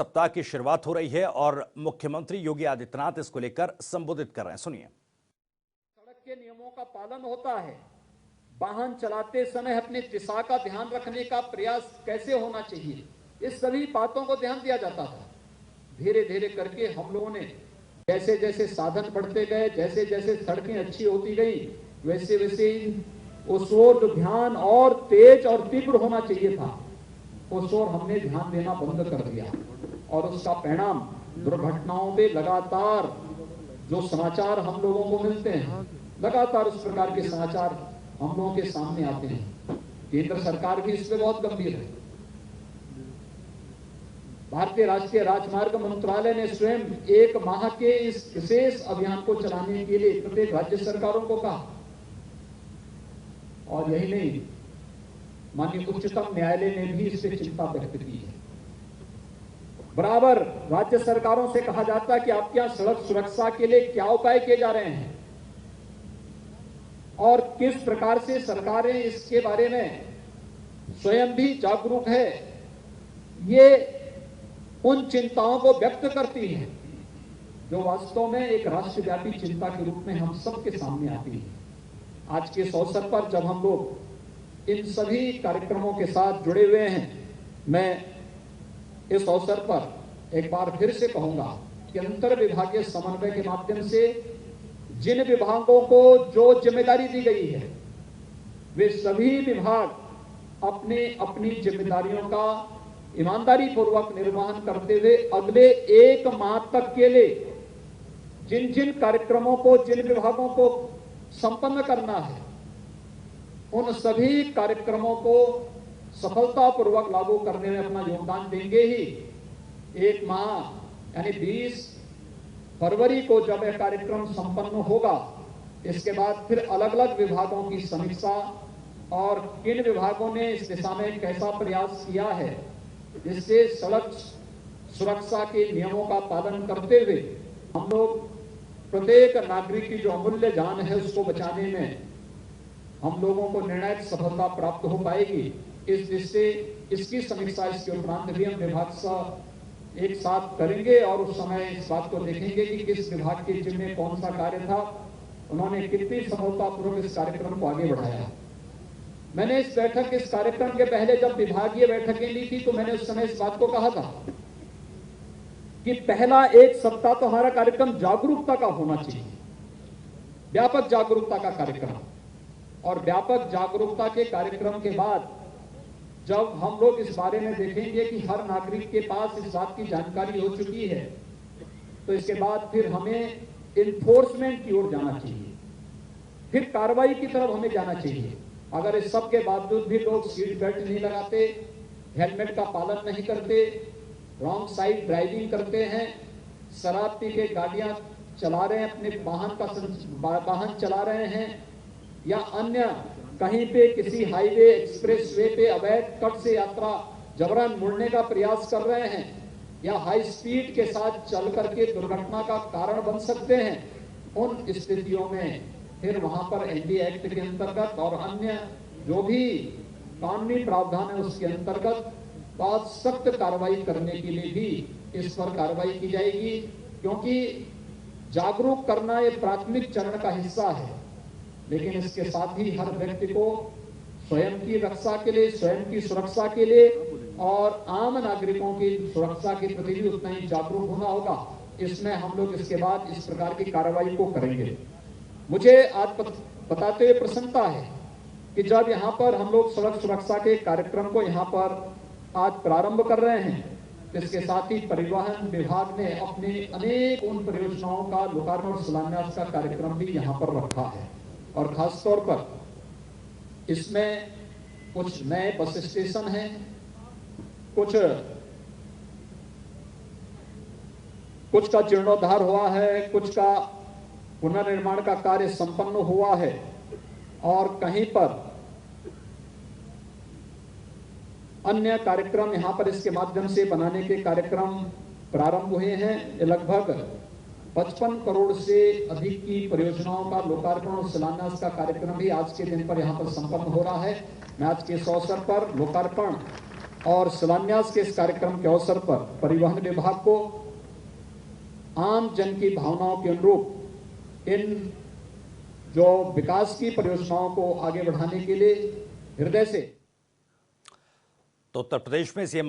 सप्ताह की शुरुआत हो रही है और मुख्यमंत्री योगी आदित्यनाथ इसको लेकर संबोधित कर रहे हैं। सुनिए। सड़क के नियमों का पालन होता है। वाहन चलाते समय अपनी दिशा का ध्यान रखने का प्रयास कैसे होना चाहिए, इस सभी बातों को ध्यान दिया जाता था। धीरे धीरे करके हम लोगों ने जैसे जैसे साधन बढ़ते गए, जैसे जैसे सड़कें अच्छी होती गई, वैसे वैसे उस ओर ध्यान और तेज और तीव्र होना चाहिए था, उस ओर हमने ध्यान देना बंद कर दिया। और उसका परिणाम दुर्घटनाओं पे लगातार जो समाचार हम लोगों को मिलते हैं, लगातार उस प्रकार के समाचार हम लोगों के सामने आते हैं। केंद्र सरकार भी इसमें बहुत गंभीर है। भारतीय राष्ट्रीय राजमार्ग मंत्रालय ने स्वयं 1 माह के इस विशेष अभियान को चलाने के लिए प्रत्येक राज्य सरकारों को कहा। और यही नहीं, माननीय उच्चतम न्यायालय ने भी इससे चिंता व्यक्त की है। बराबर राज्य सरकारों से कहा जाता है कि आपके यहां सड़क सुरक्षा के लिए क्या उपाय किए जा रहे हैं और किस प्रकार से सरकारें इसके बारे में स्वयं भी जागरूक है। ये उन चिंताओं को व्यक्त करती है जो वास्तव में एक राष्ट्रव्यापी चिंता के रूप में हम सबके सामने आती है। आज के इस अवसर पर जब हम लोग इन सभी कार्यक्रमों के साथ जुड़े हुए हैं, मैं इस अवसर पर एक बार फिर से कहूंगा कि अंतर विभागीय समन्वय के माध्यम से जिन विभागों को जो जिम्मेदारी दी गई है, वे सभी विभाग अपने अपनी जिम्मेदारियों का ईमानदारी पूर्वक निर्वहन करते हुए अगले 1 माह तक के लिए जिन जिन कार्यक्रमों को, जिन विभागों को संपन्न करना है, उन सभी कार्यक्रमों को सफलतापूर्वक लागू करने में अपना योगदान देंगे ही। 1 माह यानी 20 फरवरी को जब यह कार्यक्रम संपन्न होगा, इसके बाद फिर अलग अलग विभागों की समीक्षा और किन विभागों ने इस दिशा में कैसा प्रयास किया है, जिससे सड़क सुरक्षा के नियमों का पालन करते हुए हम लोग प्रत्येक नागरिक की जो अमूल्य जान है उसको बचाने में हम लोगों को निर्णायक सफलता प्राप्त हो पाएगी। इस दृष्टि इसकी समीक्षा इसके उपरांत भी हम विभाग से एक साथ करेंगे और उस समय इस बात को देखेंगे कि किस विभाग के जिम्मे कौन सा कार्य था, उन्होंने कितनी सफलतापूर्वक इस कार्यक्रम को आगे बढ़ाया। मैंने इस कार्यक्रम के पहले जब विभागीय बैठकें ली थी तो मैंने उस समय इस बात को कहा था कि पहला 1 सप्ताह तो हमारा कार्यक्रम जागरूकता का होना चाहिए, व्यापक जागरूकता का कार्यक्रम। और व्यापक जागरूकता के कार्यक्रम के बाद जब हम लोग इस बारे में देखेंगे कि हर नागरिक के पास इस बात की जानकारी हो चुकी है, तो इसके बाद फिर हमें इन्फोर्समेंट की ओर जाना चाहिए, फिर कार्रवाई की तरफ हमें जाना चाहिए। अगर इस सब के बावजूद भी लोग सीट बेल्ट नहीं लगाते, हेलमेट का पालन नहीं करते, रॉन्ग साइड ड्राइविंग करते हैं, शराब पी के गाड़ियां चला रहे हैं, अपने वाहन चला रहे हैं, या अन्य कहीं पे किसी हाईवे एक्सप्रेसवे पे अवैध कट से यात्रा जबरन मुड़ने का प्रयास कर रहे हैं, या हाई स्पीड के साथ चल करके दुर्घटना का कारण बन सकते हैं, उन स्थितियों में फिर वहां पर एनडीए एक्ट के अंतर्गत और अन्य जो भी कानूनी प्रावधान है उसके अंतर्गत बहुत सख्त कार्रवाई करने के लिए भी इस पर कार्रवाई की जाएगी। क्योंकि जागरूक करना ये प्राथमिक चरण का हिस्सा है, लेकिन इसके साथ ही हर व्यक्ति को स्वयं की रक्षा के लिए, स्वयं की सुरक्षा के लिए और आम नागरिकों की सुरक्षा के प्रति भी उतना ही जागरूक होना होगा। इसमें हम लोग इसके बाद इस प्रकार की कार्रवाई को करेंगे। मुझे आज बताते हुए प्रसन्नता है कि जब यहाँ पर हम लोग सड़क सुरक्षा के कार्यक्रम को यहाँ पर आज प्रारंभ कर रहे हैं, इसके साथ ही परिवहन विभाग ने अपने अनेक उन परियोजनाओं का लोकार्पण और शिलान्यास का कार्यक्रम भी यहाँ पर रखा है। और खासतौर पर इसमें कुछ नए बस स्टेशन हैं, कुछ का जीर्णोद्धार हुआ है, कुछ का पुनर्निर्माण का कार्य संपन्न हुआ है, और कहीं पर अन्य कार्यक्रम यहां पर इसके माध्यम से बनाने के कार्यक्रम प्रारंभ हुए हैं। लगभग 55 करोड़ से अधिक की परियोजनाओं का लोकार्पण और शिलान्यास का कार्यक्रम भी आज के दिन पर यहां पर संपन्न हो रहा है। मैं आज के इस अवसर पर लोकार्पण और शिलान्यास के इस कार्यक्रम के अवसर पर परिवहन विभाग को आम जन की भावनाओं के अनुरूप इन जो विकास की परियोजनाओं को आगे बढ़ाने के लिए हृदय से तो उत्तर प्रदेश में सीएम